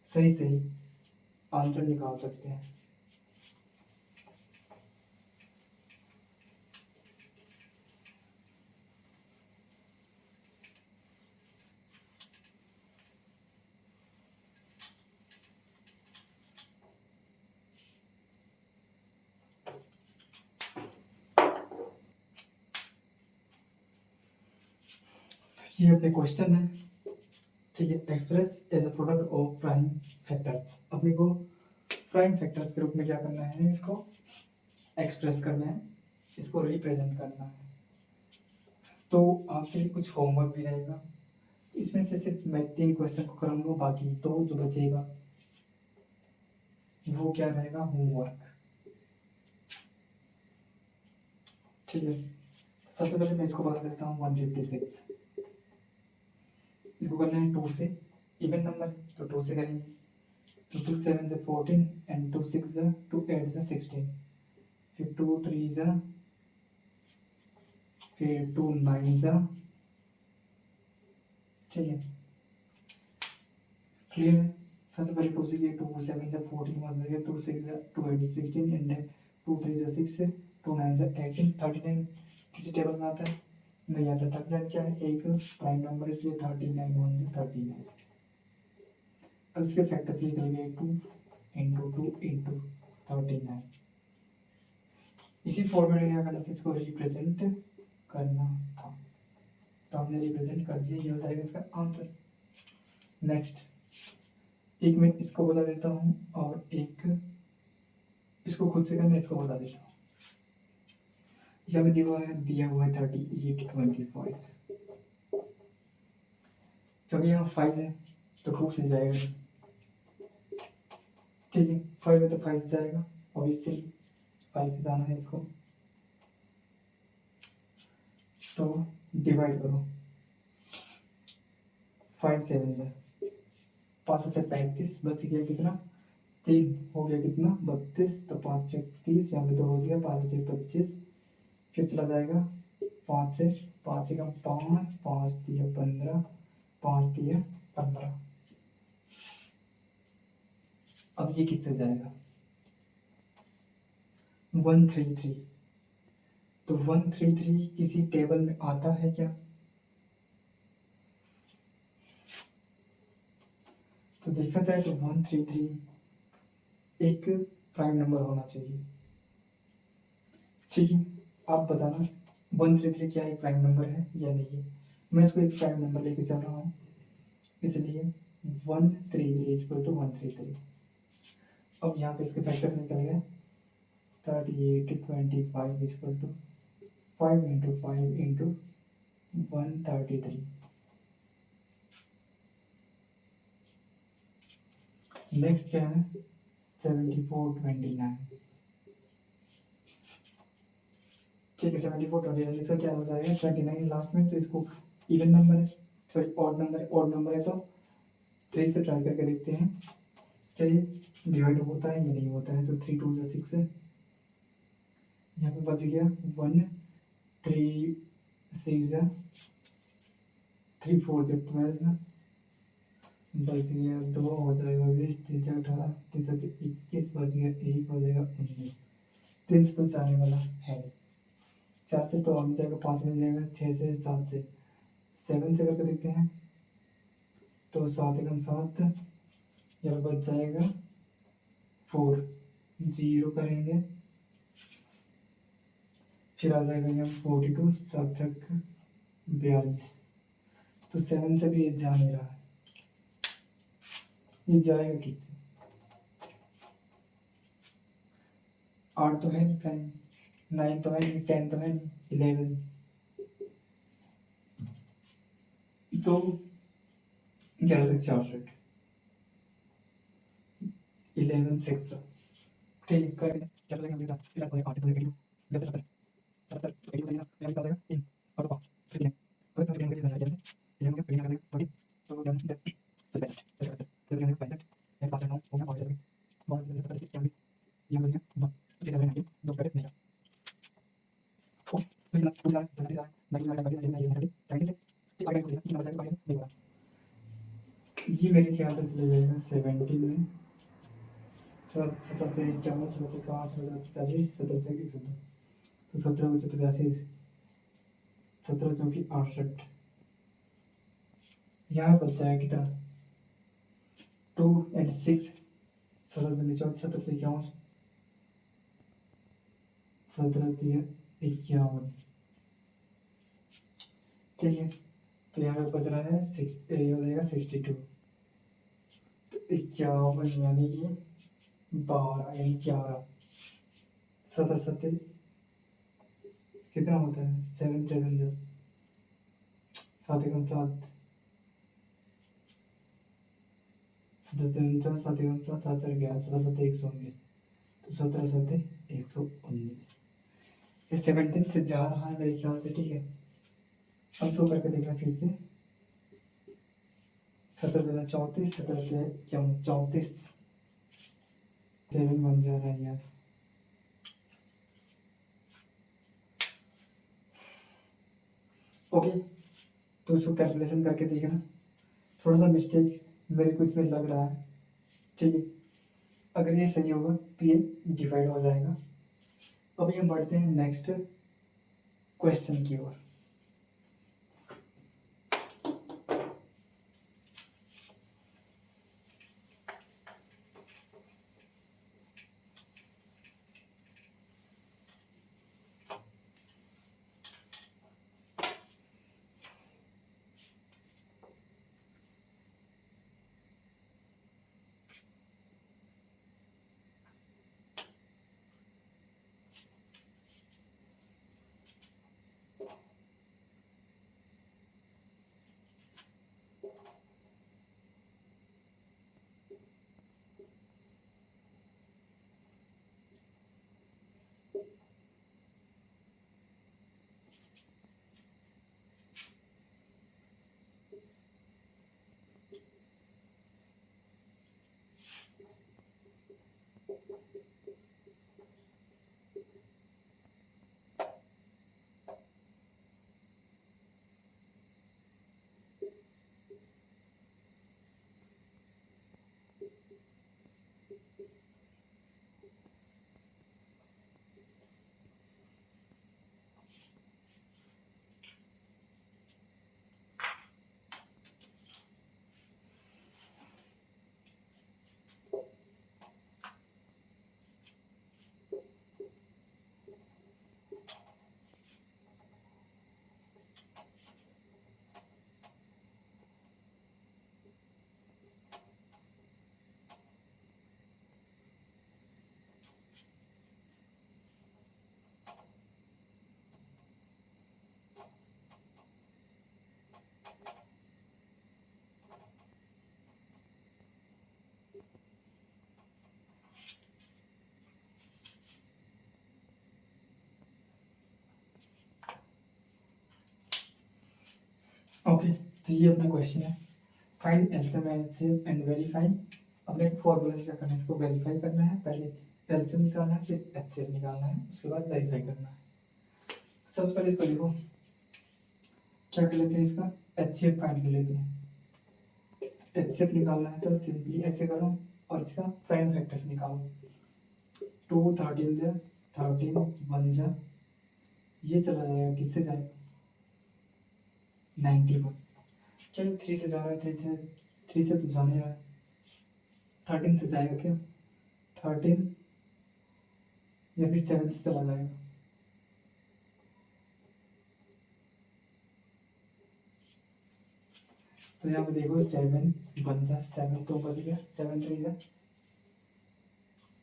सही सही आंसर निकाल सकते हैं। ये अपने क्वेश्चन है, ठीक है। Express as a product of prime factors, अपने को प्राइम फैक्टर्स के रूप में क्या करना है, इसको एक्सप्रेस करना है, इसको रिप्रेजेंट करना है। तो आपके लिए कुछ होमवर्क भी रहेगा, इसमें से सिर्फ मैं 3 क्वेश्चन को करूँगा, बाकी 2 जो बचेगा वो क्या रहेगा, होमवर्क, ठीक है। सबसे पहले मैं इसको बता देता हूँ 156, इसको करना है 2 से, इवन नंबर तो 2 से करेंगे, तो 2 7 से 14 एंड 2 6 से 2 8 से 16, फिर 2 3 से, फिर 2 9 से, ठीक है, क्लियर है। सबसे पहले 2 से 2 7 से 14 1 है, 2 6 से 2 8 से 16 एंड 2 3 से 6, 2 9 से 18, 39 किसी टेबल में आता है नहीं आता। 39 क्या है, एक प्राइम नंबर, इसलिए 39 1 से 39। अब इसके फैक्टर्स निकल गए 2 इंटू 2 इंटू 39। इसी फॉर्मेट में क्या करना था, इसको रिप्रेजेंट करना था, तो हमने रिप्रेजेंट कर दिया, ये हो जाएगा इसका आंसर। नेक्स्ट एक मैं इसको बता देता हूँ और एक इसको खुद से करना, इसको बता देता हूँ। जब दिया हुआ है 38 25, जब यहाँ 5 है तो 2 से जाएगा, ठीक है, 5 है तो 5 से जाएगा, ऑब्वियसली 5 से जाना है इसको, तो डिवाइड करो, 5 7 है 5 से 35, बच गया कितना, 3 हो गया कितना 32, तो 5 से 30, यहाँ पे 2 हो गया, 5 से 25, फिर चला जाएगा 5 से 5 से कम 5, 5 दिया 15, 5 दिया 15। अब ये किससे जाएगा, 133, तो 133 किसी टेबल में आता है क्या, तो देखा जाए तो 133 एक प्राइम नंबर होना चाहिए, ठीक है। आप बताना 133 क्या एक प्राइम नंबर है या नहीं है। मैं इसको एक प्राइम नंबर लेके चल रहा हूँ, इसलिए 133 इक्वल टू 133। अब यहाँ पे इसके फैक्टर्स निकल गए, 38 25 equal to 5 into 5 into 133। Next क्या है, 74 29, ठीक है। 74 29, इसका क्या हो जाएगा 29 लास्ट में, तो इसको इवन नंबर है, सॉरी ऑड नंबर है, ऑड नंबर है तो 3 से ट्राई करके देखते हैं, चलिए डिवाइड होता है या नहीं होता है, तो 3 2 से 6 है, यहाँ पे बच गया 1 3 6 3 4 से 12, बच गया 2 हो जाएगा 20, 3 से 18, 3 से 21, बच गया 1 हो जाएगा 19। 3 से तो जाने वाला है नहीं, 4 से तो आगे जाएगा, 5 में जाएगा, 6 से 7 से 7 से करके देखते हैं, तो 7 एकम 7, यहाँ पे बच जाएगा 4, 0 करेंगे, फिर आ जाएगा यहाँ 42 7 तक 42, तो 7 से भी ये जा नहीं रहा है, ये जाएगा किससे, 8 तो है नहीं प्राइम, 9 तो है नहीं, 10 तो है नहीं, 11, तो 11 से 64 11 6 ठीक है करेंगे। चलो लेंगे अभी इधर तो 8 तो 82 जैसे 70 70 82 सही ना यानी क्या हो जाएगा 3 और 5 फिर लेंगे तो इतना फिर लेंगे जैसे जैसे ये हम लोग लेंगे 40 तो क्या है 65 तो लेंगे 65 यानी 5 9 हो गया और जैसे बहुत जैसे 70 क्या भी ये हो गया तो जैसे लेंगे जो करेक्ट नहीं ओ फिर ना पूरा जल्दी से मैं क्या करना है ये 70 से आगे कुछ नहीं नंबर नहीं होगा ये मेरे ख्याल से चले जाएगा 17 में 70 से 51 70 कहाँ से 85 70 से 117 तो 17 में से 85 17 चौकी 68 यहाँ बच जाएगा कितना 2 and 6 17 दूनी 14 17 से 51 17 3 51 ठीक है तो यहाँ पे बच रहा है 6 ये हो जाएगा 62 तो 51 यानी कि 12 यानी 11 17 17 कितना होता है 7 7 जो 7 एकम 7 7 3 4 7 एकम 7 7 4 11 17 7 119 तो 17 7 119 ये 17 से जा रहा है मेरे ख्याल से ठीक है अब सो करके देखना फिर से 17 दूना 34 17 से 34 7 बन जा रहा है यार ओके तो इसको कैलकुलेशन करके देखना थोड़ा सा मिस्टेक मेरे को इसमें लग रहा है ठीक है अगर ये सही होगा तो ये डिवाइड हो जाएगा। अभी हम बढ़ते हैं नेक्स्ट क्वेश्चन की ओर। ओके तो ये अपना क्वेश्चन है find LCM and HCF and verify. अपने फॉर्मूला से क्या करना है इसको वेरीफाई करना है पहले एलसीएम निकालना है फिर एचसीएफ निकालना है उसके बाद वेरीफाई करना है। सबसे पहले इसको लिखो क्या कर लेते हैं इसका एचसीएफ फाइंड कर लेते हैं। एचसीएफ निकालना है तो सिंपली ऐसे करो और इसका प्राइम फैक्टर से निकालो 2 13 जा 13 1 जा ये चला जाएगा किससे जाएगा 91 चलिए 3 से जा रहा है 3 से तो जाने रहा है 13 से जाएगा क्या 13 या फिर 7 से चला जाएगा तो यहाँ पे देखो 7 1 जा 7 तो बच गया 7 3 जा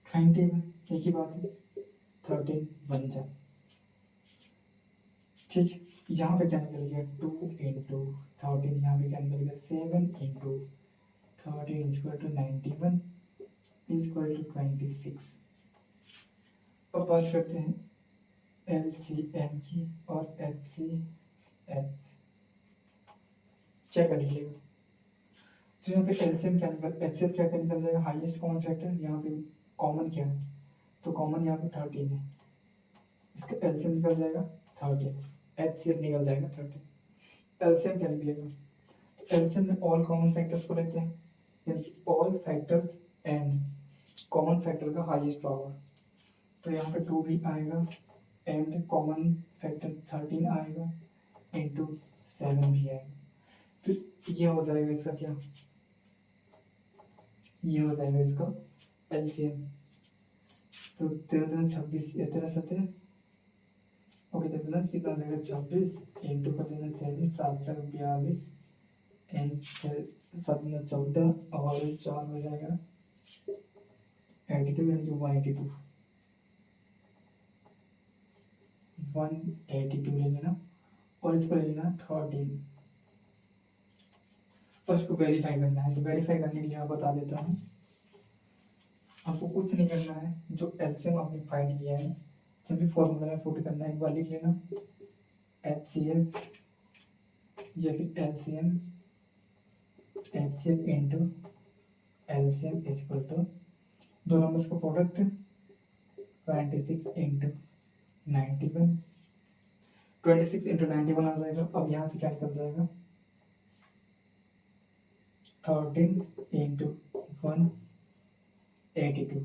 21 एक ही बात है 13 1 जा ठीक यहाँ पे क्या निकल गया 2 × 13, यहाँ पे क्या निकल गया 7 × 13 = 91 = 26। अब बात करते हैं LCM की और HCF चेक कर लीजिएगा। तो यहाँ पे एलसीएम क्या निकल एचसीएफ क्या क्या निकल जाएगा, हाईएस्ट कॉमन फैक्टर, यहाँ पे कॉमन क्या है, तो कॉमन यहाँ पे 13 है, इसका एलसीएम निकल जाएगा 13, एचसीएफ निकल जाएगा 13। एलसीएम क्या निकलेगा, तो एलसीएम में ऑल कॉमन फैक्टर्स को लेते हैं, यानी कि all factors and common factor का हाईएस्ट पावर, तो यहाँ पे 2 भी आएगा एंड कॉमन फैक्टर 13 आएगा इंटू 7 भी आएगा, तो ये हो जाएगा इसका क्या, ये हो जाएगा इसका एलसीएम। तो 13×26 या 13×7 ओके, 13 कितना हो जाएगा 26 इंटू कर देना 7, 7×4 = 42 एंड 7×14 और 4 हो जाएगा 82 यानी कि 182 ले लेना और इसको ले लेना 13 और इसको वेरीफाई करना है। तो वेरीफाई करने के लिए मैं बता देता हूँ, आपको कुछ नहीं करना है, जो एलसीएम आपने फाइंड किया है सिंपली फॉर्मूला में पुट करना है, एक बार लिख लेना HCF या फिर HCF into LCM equal to दो नंबर्स का प्रोडक्ट 26 इंटू 91, 26 इंटू 91 आ जाएगा। अब यहाँ से क्या निकल जाएगा 13 इंटू 182,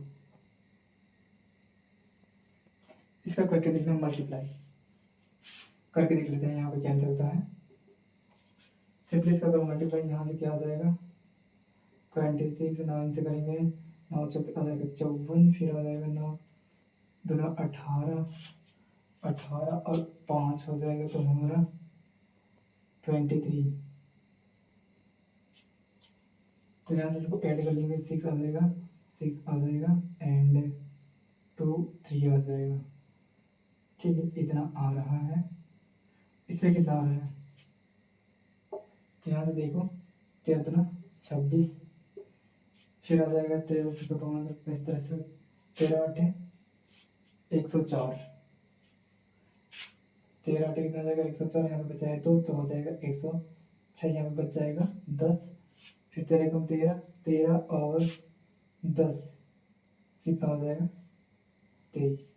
इसका करके देखना मल्टीप्लाई करके देख लेते हैं यहाँ पे क्या निकलता है। सिंपली इसका अगर मल्टीप्लाई यहाँ से क्या आ जाएगा 26 9 से करेंगे 9 चौक आ जाएगा 54, फिर आ जाएगा 9 2 18 18 और 5 हो जाएगा तो हमारा 23। तो यहाँ से इसको ऐड कर लेंगे 6 आ जाएगा 6 आ जाएगा एंड 2 3 आ जाएगा, ठीक है इतना आ रहा है। इसमें कितना आ रहा है, तो यहाँ से देखो 13 26, फिर आ जाएगा 13 से 5 इस तरह से 13 8 104, 13 8 कितना आ जाएगा 104, यहाँ पे बचाए 2 तो हो जाएगा 106, यहाँ पे बच जाएगा 10, फिर 13 कम 13 13 और 10 कितना हो जाएगा 23,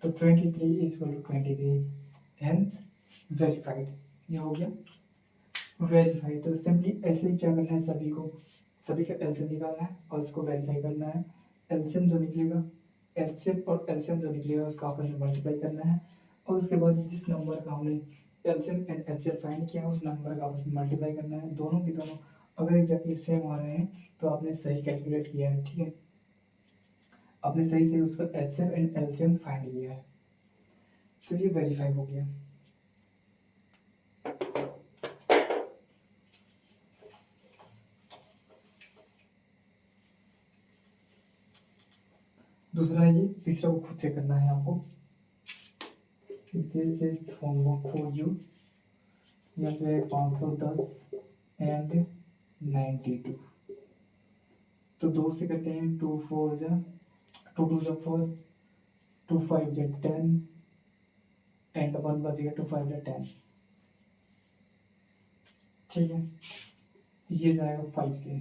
तो 23 = 23 हेंस वेरीफाइड। ये हो गया वेरीफाई। तो सिंपली ऐसे ही क्या करना है, सभी का एलसीएम निकालना है और उसको वेरीफाई करना है। एलसीएम जो निकलेगा एलसीएम और एलसीएम जो निकलेगा उसका आपस में मल्टीप्लाई करना है और उसके बाद जिस नंबर का हमने एलसीएम एंड एचसीएफ फाइंड किया है उस नंबर का आपस में मल्टीप्लाई करना है। दोनों के दोनों अगर एग्जैक्टली सेम आ रहे हैं तो आपने सही कैलकुलेट किया है, ठीक है, आपने सही से उसका एचसीएफ एंड एलसीएम फाइंड किया है, तो ये वेरीफाई हो गया। दूसरा ये, तीसरा को खुद से करना है आपको। This is homework for you. यहाँ पे 510 एंड 92, तो 2 से करते हैं 2 4 जा 2 2 जा 4 2 5 जा 10 एंड 1 बचेगा 2 5 जा 10, ठीक है। ये जाएगा 5 से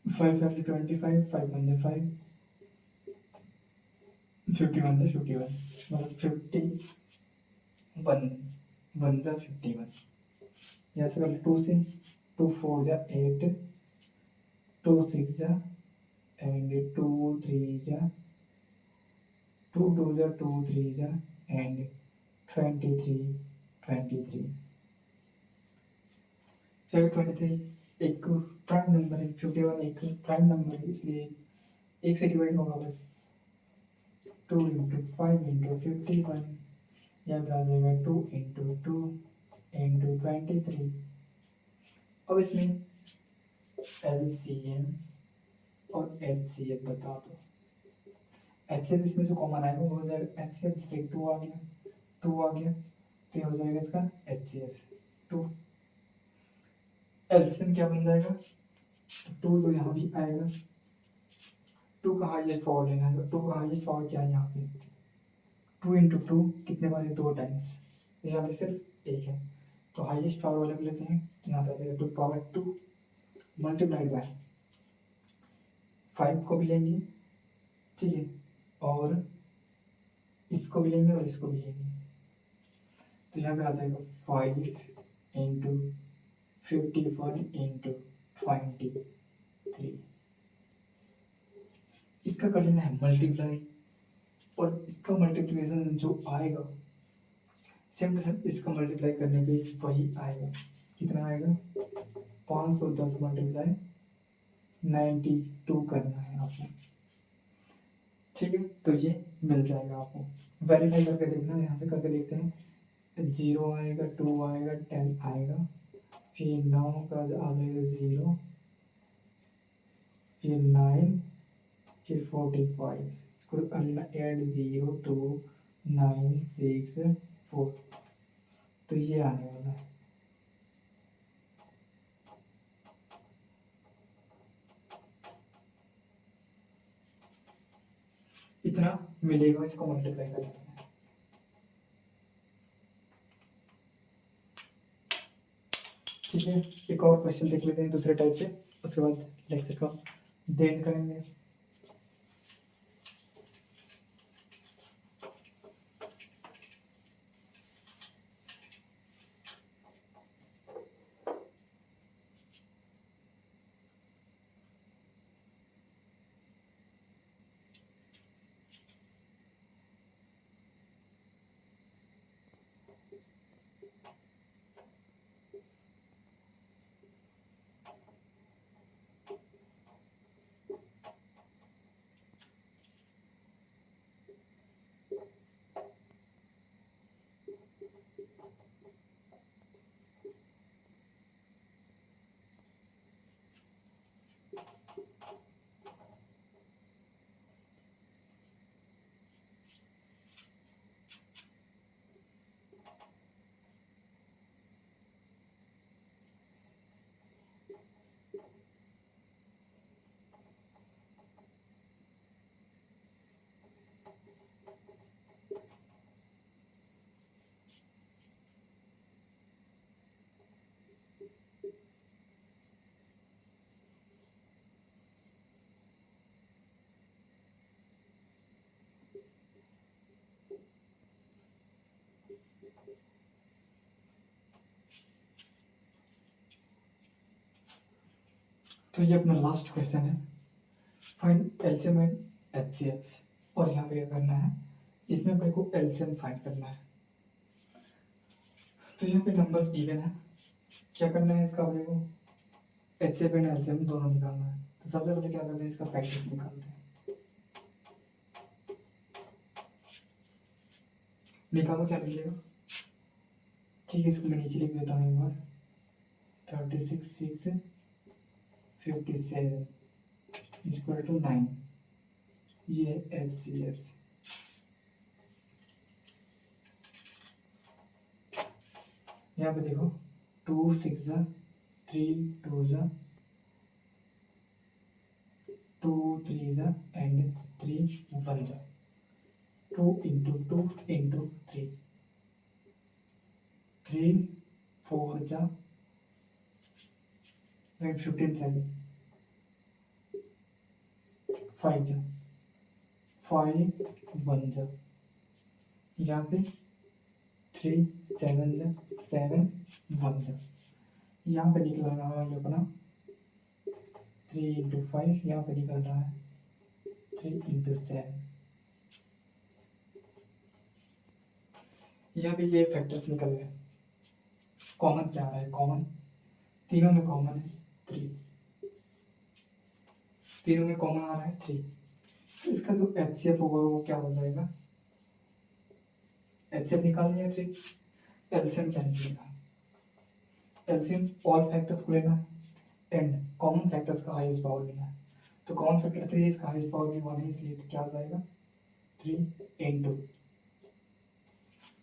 5 5 25 5 1 5 51 51 मतलब 51 1 जा 51। यहाँ से 2 से 2 4 जा 8 2 6 जा एंड 2 3 जा 2 2 जा 2 3 जा एंड 23 23। चलो 23 एक प्राइम नंबर है, 51 एक प्राइम नंबर है, इसलिए एक से डिवाइड होगा बस 2 × 5 × 51, यहाँ पे आ जाएगा 2 × 2 × 23। अब इसमें LCM और HCF बता दो। HCF इसमें जो कॉमन आएगा वो हो जाएगा HCF जैसे 2 आ गया टू आ गया, तो ये हो जाएगा इसका HCF टू। एलसीएम क्या बन जाएगा, तो टू तो यहाँ भी आएगा, टू का हाईएस्ट पावर लेना है, टू का हाईएस्ट पावर क्या है यहाँ पे, टू इंटू टू कितने बार है, दो टाइम्स, यहाँ पे सिर्फ एक है, तो हाईएस्ट पावर वाले को लेते हैं, तो यहाँ पे आ जाएगा two power two multiplied by 5 को भी लेंगे, ठीक है, और इसको भी लेंगे और इसको भी लेंगे, तो यहाँ पे आ जाएगा 5 इंटू 51 इंटू 23। इसका कर लेना है मल्टीप्लाई, और इसका मल्टीप्लिकेशन जो आएगा सेम टू सेम इसका मल्टीप्लाई करने पे वही आएगा, कितना आएगा 510 मल्टीप्लाई 92 करना है आपको, ठीक है, तो ये मिल जाएगा आपको। वेरीफाई करके देखना, यहाँ से करके देखते हैं, 0 आएगा, 2 आएगा, 10 आएगा, फिर 9 का आ जाएगा 0, फिर 9, फिर 45, इसको ऐड 0 2 9 6 4, तो ये आने वाला है। इतना मिलेगा, इसको मल्टीप्लाई कर लेना है। ठीक है, एक और क्वेश्चन देख लेते हैं दूसरे टाइप से, उसके बाद लेक्चर का देन करेंगे। तो ये अपना लास्ट क्वेश्चन है, फाइंड एलसीएम एंड एचसीएफ, और यहाँ पे क्या करना है, इसमें अपने को एलसीएम फाइंड करना है। तो यहाँ पे नंबर्स गिवन है, क्या करना है इसका अपने को, एचसीएफ एंड एलसीएम दोनों निकालना है। तो सबसे पहले क्या करते हैं, इसका फैक्टर्स निकालते हैं। निकालो, क्या मिलेगा, ठीक है, इसको मैं नीचे लिख देता हूँ एक बार, 36 6 57 इक्वल टू 9, ये एचसीएफ। यहाँ पे देखो 2 6 3 2 2 3 एंड 3 1 2 इंटू 2 इंटू 3 3 4 15 7 5 5 1 यहाँ पे 3 7 7 1 यहाँ पे निकल रहा है अपना 3 इंटू 5, यहाँ पे निकल रहा है 3 इंटू 7। यहाँ पे ये फैक्टर्स निकल गए, कॉमन क्या आ रहा है, कॉमन तीनों में कॉमन है 3, तीनों में कॉमन आ रहा है 3, तो इसका जो एचसीएफ होगा वो क्या हो जाएगा, एचसीएफ निकाल लिया 3, एलसीएम क्या निकलेगा, एलसीएम ऑल फैक्टर्स को लेना है एंड कॉमन फैक्टर्स का हाईएस्ट पावर लेना है। तो कॉमन फैक्टर 3 है, इसका हाईएस्ट पावर भी 1 है, इसलिए तो क्या आ जाएगा 3 इंटू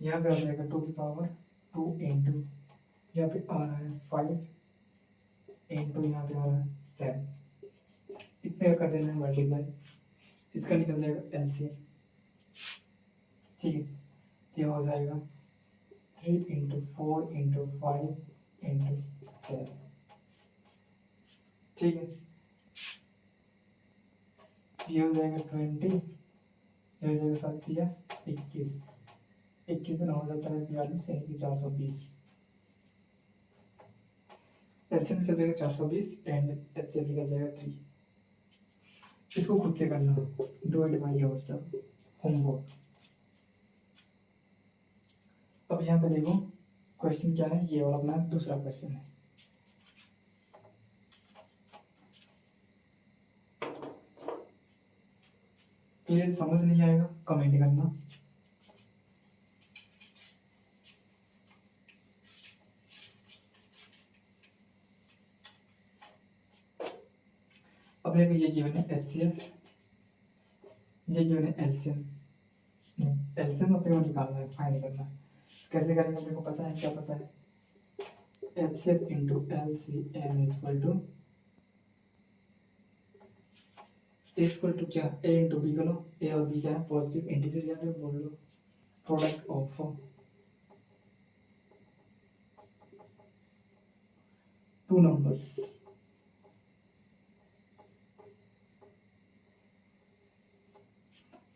यहाँ पे आ जाएगा 2 की पावर 2 इंटू, यहाँ पे आ रहा है 5 इंटू, यहाँ पे आ रहा है 7, इतने का कर देना है मल्टीप्लाई, इसका निकल जाएगा एलसीएम। ठीक है, तो ये हो जाएगा 3 इंटू 4 इंटू 5 इंटू 7। ठीक है, ये हो जाएगा 20, ये हो जाएगा 7 या 21, 21 दिन हो जाता है 42 यानी कि 420। एलसीएम निकल जाएगा 420 एंड एचसीएफ निकल जाएगा 3। इसको खुद से करना, डिवाइड बाय योरसेल्फ, होमवर्क। अब यहाँ पे देखो क्वेश्चन क्या है, ये वाला अपना दूसरा क्वेश्चन है। क्लियर समझ नहीं आएगा कमेंट करना। अब देखो ये गिवन है एचसीएफ, ये गिवन है एलसीएम। एलसीएम अपने को निकालना है, फाइंड करना है। कैसे करेंगे अपने को पता है, क्या पता है, HCF into LCM equal to क्या, ए इंटू बी करो, ए और बी क्या है पॉजिटिव इंटीजर, या फिर बोल लो प्रोडक्ट ऑफ टू नंबर्स।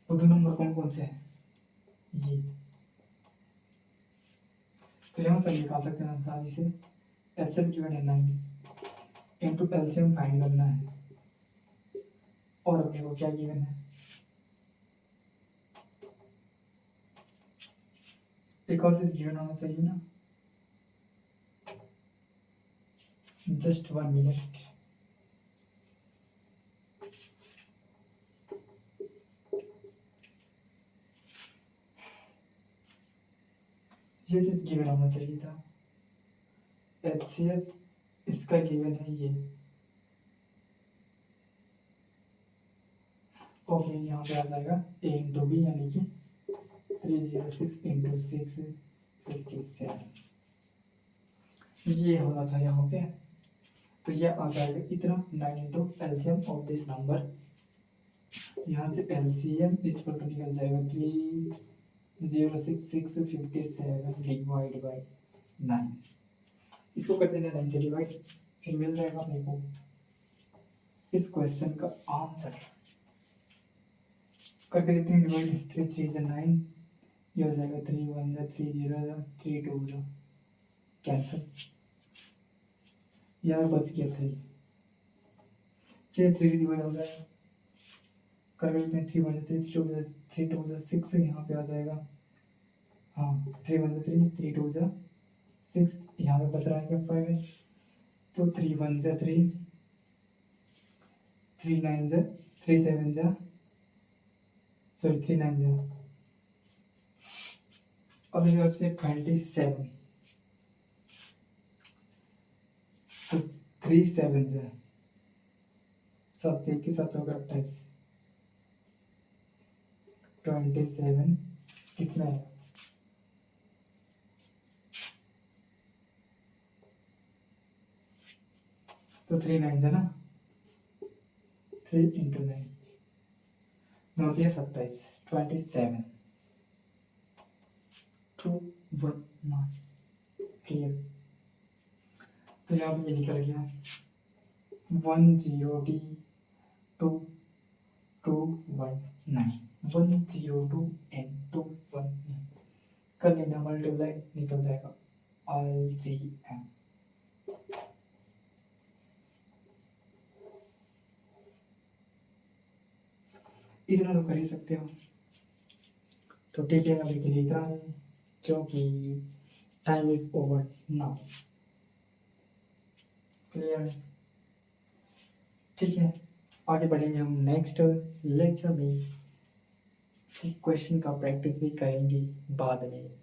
वो दो नंबर कौन कौन से हैं, ये तो यहाँ से निकाल सकते हैं आसानी से। एलसीएम गिवन है 9 इंटू एलसीएम फाइंड करना है, और अपने को क्या गिवन है, एक और चीज गिवन होना चाहिए ना, जस्ट 1 मिनट। ये चीज गिवन होना चाहिए था, एचसीएफ इसका गिवन है ये। ओके, यहाँ पे आ जाएगा ए इंटू बी यानी कि 306 इंटू 6 57, ये होना था यहाँ पे। तो ये आ जाएगा इतना 9 into LCM of this number, यहाँ से एलसीएम इस पर निकल जाएगा 306,657 डिवाइड बाई 9। इसको कर देना 9 से डिवाइड, फिर मिल जाएगा अपने को इस क्वेश्चन का आंसर। करके देते हैं डिवाइड, 3 3 से 9, ये हो जाएगा 3 1 जा 3 0 जा 3 2 जा कैंसिल, यहाँ बच गया 3, चलिए 3 से डिवाइड हो जाएगा। कर देते हैं 3 1 जा 3 3 2 जा 6, यहाँ पे आ जाएगा, हाँ 3 1 जा 3 3 2 जा 6, यहाँ पे बच रहा है क्या 5 है, तो 3 1 जा 3 3 9 जा 3 7 जा, सॉरी 3 9 जा, अब मेरे पास है 27, तो 3 7 जा 7 के साथ होगा 28, 27 किसमें है, तो 3 9 जा ना, 3 इंटू 9 9 दिया 27, 27 2 1 9, क्लियर। तो यहाँ पे ये निकल गया 1 0 D 2 2 1 9, 1 0 2 and 2 1 9, कर लेना मल्टीप्लाई, निकल जाएगा LCM। इतना तो कर ही सकते हो, तो ठीक है अभी के लिए इतना ही, क्योंकि time is over now. Clear है, ठीक है, आगे बढ़ेंगे हम नेक्स्ट लेक्चर में, क्वेश्चन का प्रैक्टिस भी करेंगे बाद में।